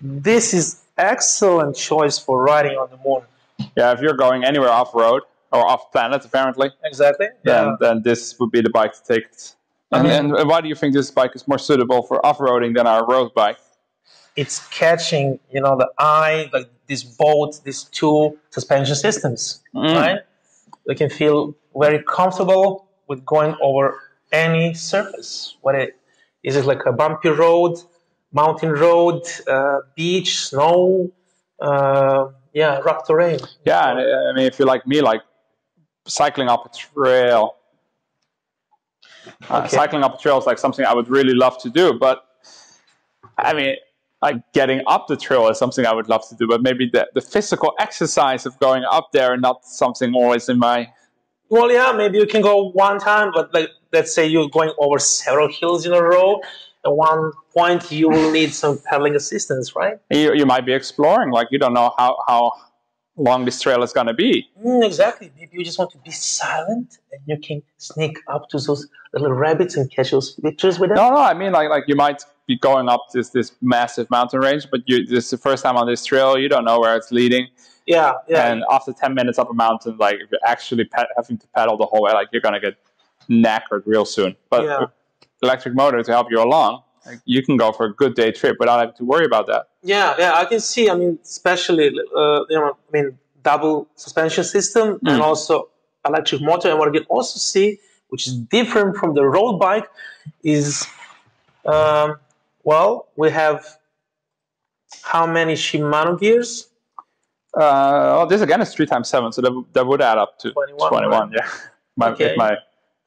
This is excellent choice for riding on the moon. Yeah, if you're going anywhere off-road, or off-planet apparently, Exactly. then this would be the bike to take. And why do you think this bike is more suitable for off-roading than our road bike? It's catching, the eye, like these two suspension systems, right? You can feel very comfortable with going over any surface. Is it like a bumpy road, mountain road, beach, snow, rough terrain? Yeah, and I mean, if you're like me, like cycling up a trail. Cycling up a trail is like something I would really love to do, but I mean, like getting up the trail is something I would love to do, but maybe the physical exercise of going up there and not something always in my... Well, yeah, maybe you can go one time, but like, let's say you're going over several hills in a row. At one point, you will need some pedaling assistance, right? You might be exploring, like you don't know how long this trail is going to be. Exactly. Maybe you just want to be silent and you can sneak up to those little rabbits and catch those pictures with them. No, I mean, like you might be going up this massive mountain range, but this is the first time on this trail, you don't know where it's leading. Yeah. And after 10 minutes up a mountain, like if you're actually having to pedal the whole way, like you're going to get knackered real soon. But electric motor to help you along, like, you can go for a good day trip without having to worry about that. Yeah, I can see. I mean, especially double suspension system and also electric motor. And what I can also see, which is different from the road bike, is we have how many Shimano gears? Well, this again is 3x7, so that would add up to 21. Right? Yeah, my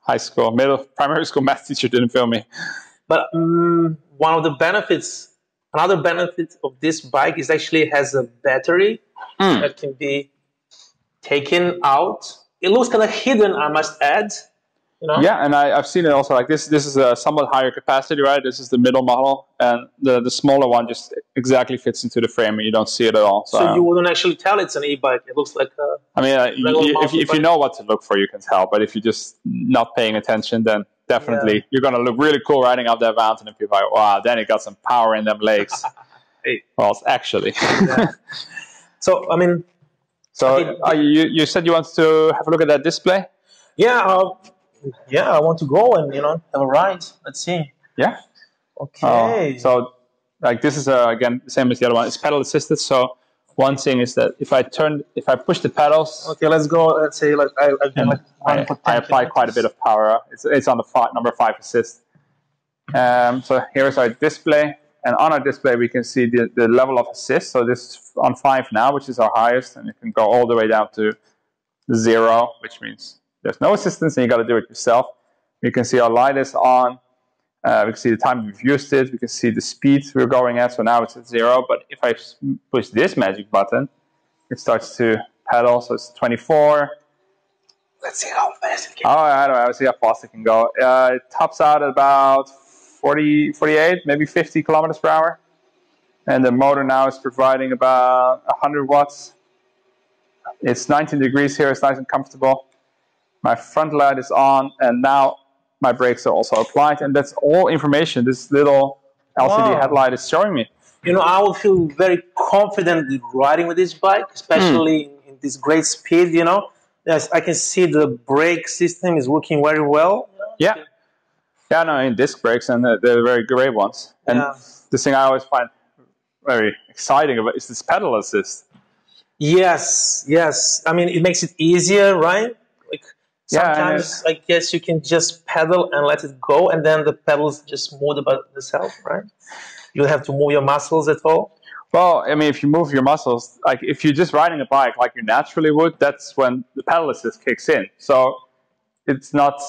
high school, primary school math teacher didn't film me. But another benefit of this bike is actually it has a battery that can be taken out. It looks kind of hidden, I must add. Yeah, and I've seen it also like this. This is a somewhat higher capacity, right? This is the middle model, and the smaller one just exactly fits into the frame, and you don't see it at all. So you wouldn't actually tell it's an e-bike. It looks like a... I mean, if you know what to look for, you can tell. But if you're just not paying attention, then definitely you're going to look really cool riding up that mountain, and people are like, wow, then it got some power in them legs. Hey. Well, it's actually. So, I mean... you said you wanted to have a look at that display? Yeah, I want to go and have a ride. Let's see. Yeah. Okay. So, like this is again the same as the other one. It's pedal assisted. So one thing is that if I push the pedals. Okay, let's go. Let's say like I apply quite a bit of power. It's on the number 5 assist. So here's our display, and on our display we can see the level of assist. So this is on 5 now, which is our highest, and it can go all the way down to 0, which means there's no assistance and you got to do it yourself. We can see our light is on. We can see the time we've used it. We can see the speed we're going at. So now it's at 0. But if I push this magic button, it starts to pedal. So it's 24. Let's see how fast it can. Oh, I don't know. Let's see how fast it can go. It tops out at about 40, 48, maybe 50 kilometers per hour. And the motor now is providing about 100 watts. It's 19 degrees here. It's nice and comfortable. My front light is on, and now my brakes are also applied, and that's all information this little LCD headlight is showing me. I will feel very confident riding with this bike, especially in this great speed, Yes, I can see the brake system is working very well. Yeah, no, in disc brakes, and they're very great ones. And the thing I always find very exciting about is this pedal assist. Yes. I mean, it makes it easier, right? Like sometimes, I guess you can just pedal and let it go, and then the pedals just move by themselves, right? You don't have to move your muscles at all. Well, I mean, if you move your muscles, like if you're just riding a bike like you naturally would, that's when the pedal assist kicks in. So it's not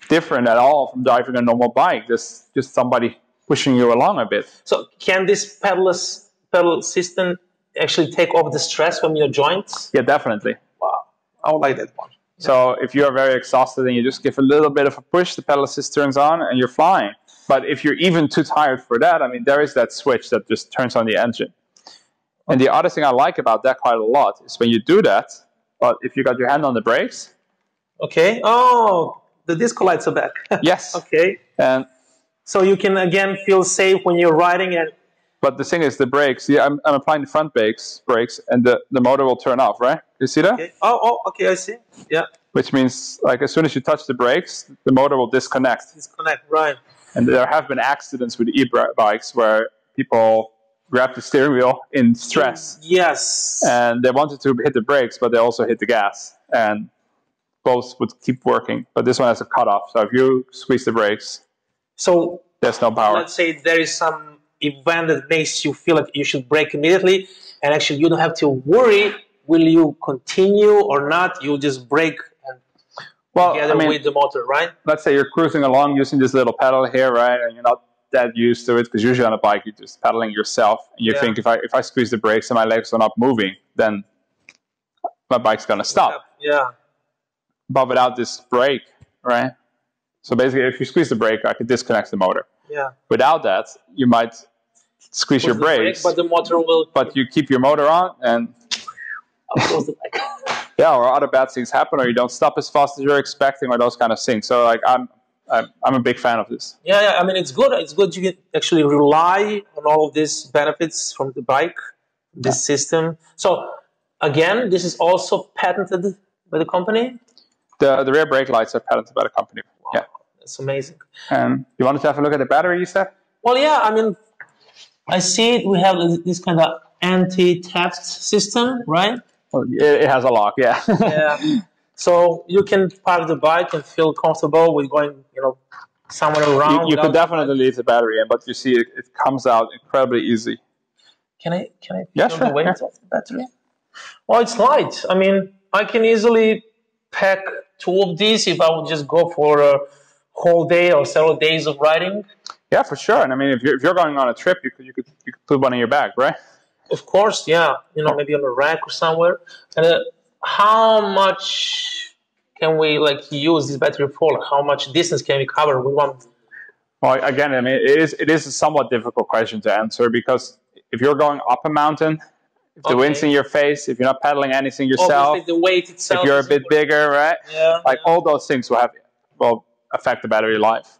different at all from driving a normal bike. There's just somebody pushing you along a bit. So can this pedal system actually take off the stress from your joints? Yeah, definitely. Wow, I would like that one. So if you are very exhausted and you just give a little bit of a push, the pedal assist turns on and you're flying. But if you're even too tired for that, I mean, there is that switch that just turns on the engine. And the other thing I like about that quite a lot is when you do that, but if you got your hand on the brakes. Okay. Oh, the disco lights are back. Yes. Okay. And so you can again feel safe when you're riding, and But the thing is, the brakes. Yeah, I'm applying the front brakes, and the motor will turn off. Right? You see that? Okay. Oh, okay. I see. Yeah. Which means, like, as soon as you touch the brakes, the motor will disconnect. Right. And there have been accidents with e-bikes where people grab the steering wheel in stress. Yes. And they wanted to hit the brakes, but they also hit the gas. And both would keep working. But this one has a cutoff. So if you squeeze the brakes, so there's no power. Let's say there is some event that makes you feel like you should brake immediately. And actually, you don't have to worry. Will you continue or not? You just brake and together with the motor, right? Let's say you're cruising along using this little pedal here, right? And you're not that used to it, because usually on a bike you're just pedaling yourself. And you think if I squeeze the brakes and my legs are not moving, then my bike's gonna stop. Yeah. But without this brake, right? So basically, if you squeeze the brake, I could disconnect the motor. Yeah. Without that, you might squeeze your brakes, but the motor will. But you keep your motor on, and yeah, or other bad things happen, or you don't stop as fast as you're expecting, or those kind of things. So, like, I'm a big fan of this. Yeah. I mean, it's good. It's good you can actually rely on all of these benefits from the bike, this system. So, again, this is also patented by the company. The rear brake lights are patented by the company. Wow, yeah, that's amazing. And you wanted to have a look at the battery, you said? Well, yeah. I mean, I see it. We have this kind of anti-theft system, right? Well, it has a lock, yeah. Yeah. So you can park the bike and feel comfortable with going, somewhere around. You could definitely leave the battery in, but you see, it comes out incredibly easy. Can I feel the weight of the battery? Well, it's light. I mean, I can easily pack 2 of these if I would just go for a whole day or several days of riding. Yeah, for sure. And I mean, if you're going on a trip, you could put one in your bag, right? Of course, yeah. Maybe on a rack or somewhere. And how much can we use this battery for? Like, how much distance can we cover with one? Well, again, I mean, it is a somewhat difficult question to answer, because if you're going up a mountain, if the wind's in your face, if you're not pedaling anything yourself, obviously the weight itself, if you're a bit bigger, right? Yeah. All those things will affect the battery life.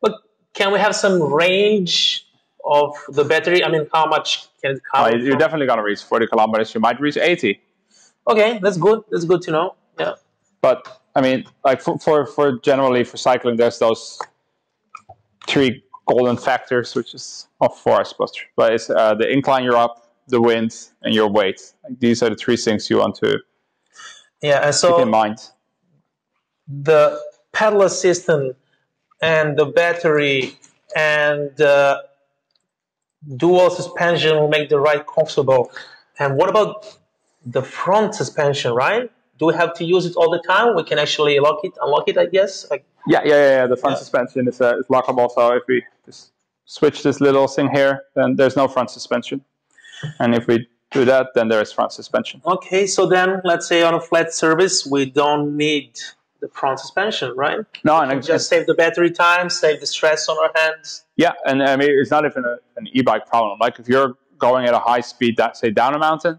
But can we have some range of the battery? I mean, how much can it cover? You're definitely going to reach 40 kilometers. You might reach 80. Okay, that's good. That's good to know. Yeah. But I mean, like for generally for cycling, there's those 3 golden factors, which is 4, I suppose. But it's the incline you're up, the wind, and your weight. These are the 3 things you want to keep in mind. The pedal system and the battery and dual suspension will make the ride comfortable. And what about the front suspension, right? Do we have to use it all the time? We can actually unlock it, I guess. Yeah. The front suspension is lockable. So if we just switch this little thing here, then there's no front suspension. And if we do that, then there is front suspension. Okay, so then let's say on a flat surface, we don't need the front suspension, right? No, and just save the battery time, save the stress on our hands. Yeah, and I mean, it's not even an e-bike problem. Like if you're going at a high speed, say down a mountain,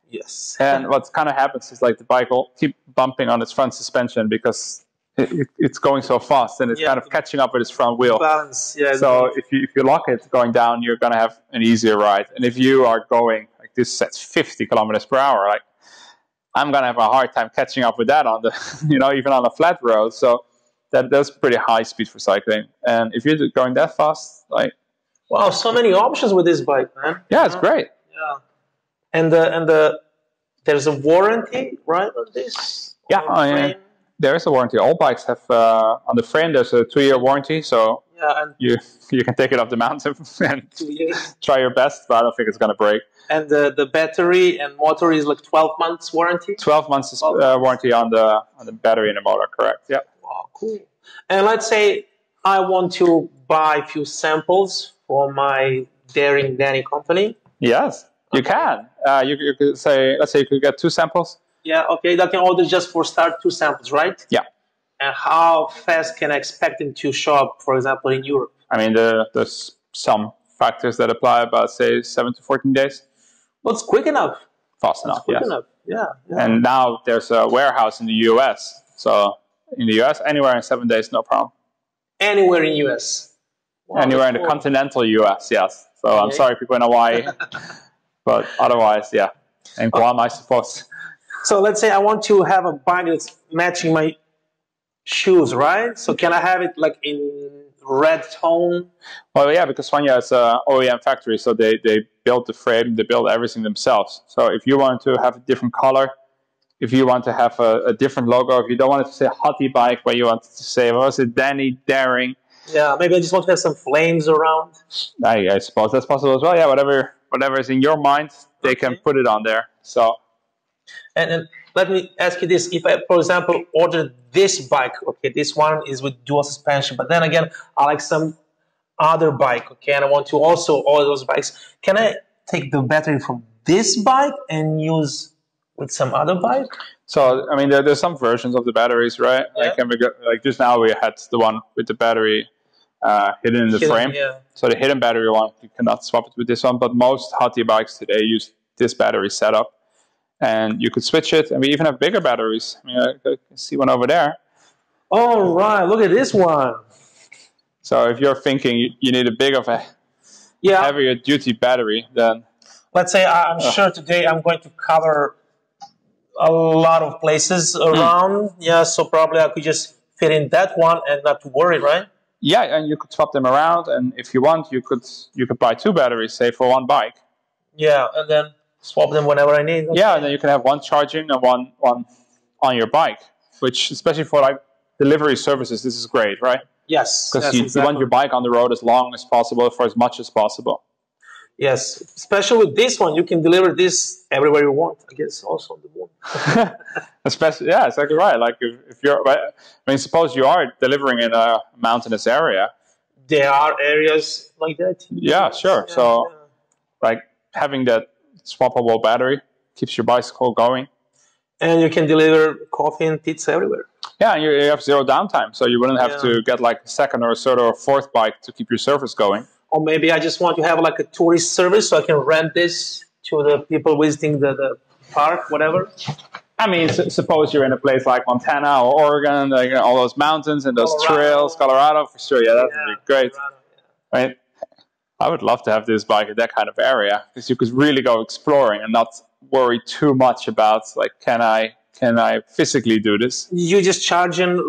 yes. And what kind of happens is like the bike will keep bumping on its front suspension because it's going so fast, and it's kind of catching up with its front wheel. Balance, yeah. So if you lock it going down, you're going to have an easier ride. And if you are going like this, sets 50 kilometers per hour, like I'm going to have a hard time catching up with that on the, even on a flat road. So that's pretty high speed for cycling. And if you're going that fast, like, wow, so many options with this bike, man. Yeah, it's great. Yeah, and there's a warranty, right, on this? Yeah, there is a warranty. All bikes have on the frame. There's a 2-year warranty, so and you can take it off the mountain and try your best, but I don't think it's going to break. And the battery and motor is like 12 months warranty. 12 months is warranty on the battery and the motor. Correct. Yeah. Wow, cool. And let's say I want to buy a few samples for my Daring Danny company. Yes, you can. You could say, let's say you could get 2 samples. Yeah, okay, that can order just for start 2 samples, right? Yeah. And how fast can I expect them to show up, for example, in Europe? I mean, there's some factors that apply about, say, 7 to 14 days. Well, it's quick enough. Fast enough, quick enough, yeah. And now there's a warehouse in the US. So in the US, anywhere in 7 days, no problem. Anywhere in US? Wow, anywhere in the continental US, yes. So okay. I'm sorry, people in Hawaii, but otherwise, yeah, and Guam, I suppose. So let's say I want to have a bike that's matching my shoes, right? So can I have it like in red tone? Well, yeah, because Swania is an OEM factory, so they build the frame, they build everything themselves. So if you want to have a different color, if you want to have a different logo, if you don't want it to say Hottie Bike, but you want it to say, what was it, Danny Daring? Yeah, maybe I just want to have some flames around. I suppose that's possible as well. Yeah, whatever is in your mind, they can put it on there. So, and let me ask you this: if I, for example, order this bike, okay, this one is with dual suspension, but then again, I like some other bike, okay, and I want to also order those bikes. Can I take the battery from this bike and use with some other bike? So, I mean, there's some versions of the batteries, right? Yeah. Like just now we had the one with the battery hidden in the frame. Yeah. So the hidden battery one, you cannot swap it with this one, but most Hottie bikes today use this battery setup. And you could switch it, and we even have bigger batteries. I mean, I can see one over there. Oh, right, look at this one. So if you're thinking you need a big of a heavier duty battery, then... Let's say I'm sure today I'm going to cover a lot of places around. Yeah, so probably I could just fit in that one and not to worry, right? Yeah, and you could swap them around, and if you want, you could buy two batteries, say, for one bike. Yeah, and then swap them whenever I need. Okay. Yeah, and then you can have one charging and one on your bike, which, especially for like delivery services, this is great, right? Yes. Because you want your bike on the road as long as possible for as much as possible. Yes, especially with this one, you can deliver this everywhere you want. I guess also on the moon. Especially, yeah, exactly right. Like if you're, I mean, suppose you are delivering in a mountainous area. There are areas like that. Yeah, sure. Yeah, so, like having that swappable battery keeps your bicycle going. And you can deliver coffee and pizza everywhere. Yeah, and you have zero downtime, so you wouldn't have to get like a second or a third or a fourth bike to keep your service going. Or maybe I just want to have like a tourist service, so I can rent this to the people visiting the park, whatever. I mean, suppose you're in a place like Montana or Oregon, like all those mountains and those trails, Colorado, for sure. Yeah, that would be great. Right? I would love to have this bike in that kind of area, because you could really go exploring and not worry too much about, like, can I physically do this? You just charge and,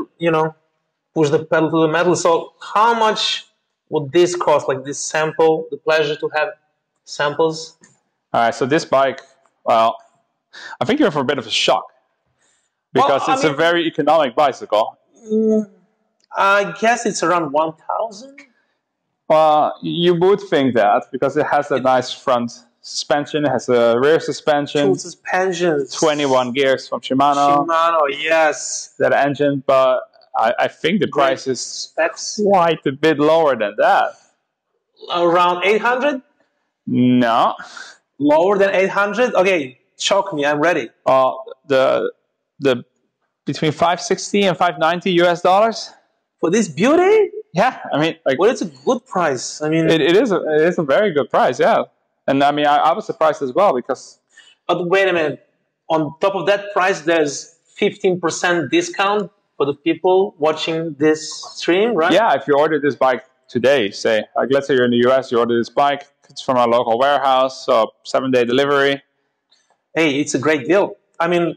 push the pedal to the metal. So how much would this cost, like this sample, the pleasure to have samples? All right, so this bike, well, I think you're for a bit of a shock, because it's a very economic bicycle. I guess it's around 1,000. Well, you would think that, because it has a nice front suspension, it has a rear suspension. Two suspensions. 21 gears from Shimano. Shimano, yes. That engine, but I think the price is quite a bit lower than that. Around 800? No. Lower than 800? Okay, shock me, I'm ready. The between $560 and $590 US. For this beauty? Yeah, I mean, like, well, it's a good price. I mean, it is a very good price, yeah. And I mean, I was surprised as well, because. But wait a minute, on top of that price, there's 15% discount for the people watching this stream, right? Yeah, if you order this bike today, say, like, let's say you're in the US, you order this bike, it's from our local warehouse, so 7-day delivery. Hey, it's a great deal. I mean,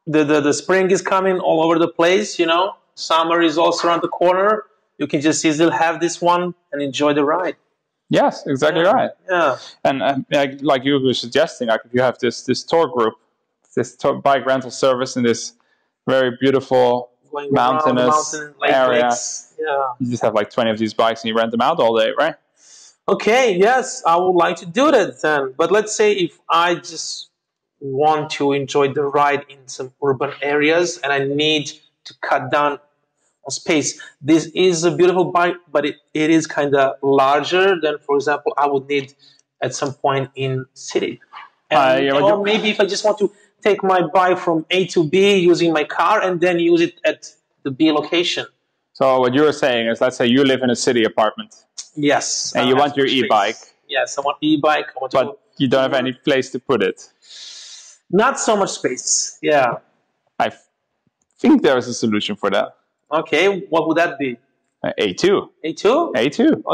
the spring is coming all over the place, Summer is also around the corner. You can just easily have this one and enjoy the ride. Yes, exactly right. Yeah. And like you were suggesting, like if you have this tour group, this bike rental service in this very beautiful mountainous area, you just have like 20 of these bikes and you rent them out all day, right? Okay, yes, I would like to do that then. But let's say if I just want to enjoy the ride in some urban areas and I need to cut down on space. This is a beautiful bike, but it is kind of larger than, for example, I would need at some point in city. Or maybe if I just want to take my bike from A to B using my car and then use it at the B location. So what you were saying is, let's say you live in a city apartment. Yes. And you want your e-bike. Yes, I want e-bike. But you don't have any place to put it. Not so much space, yeah. I think there is a solution for that. Okay, what would that be? A2. A2? A2. Okay.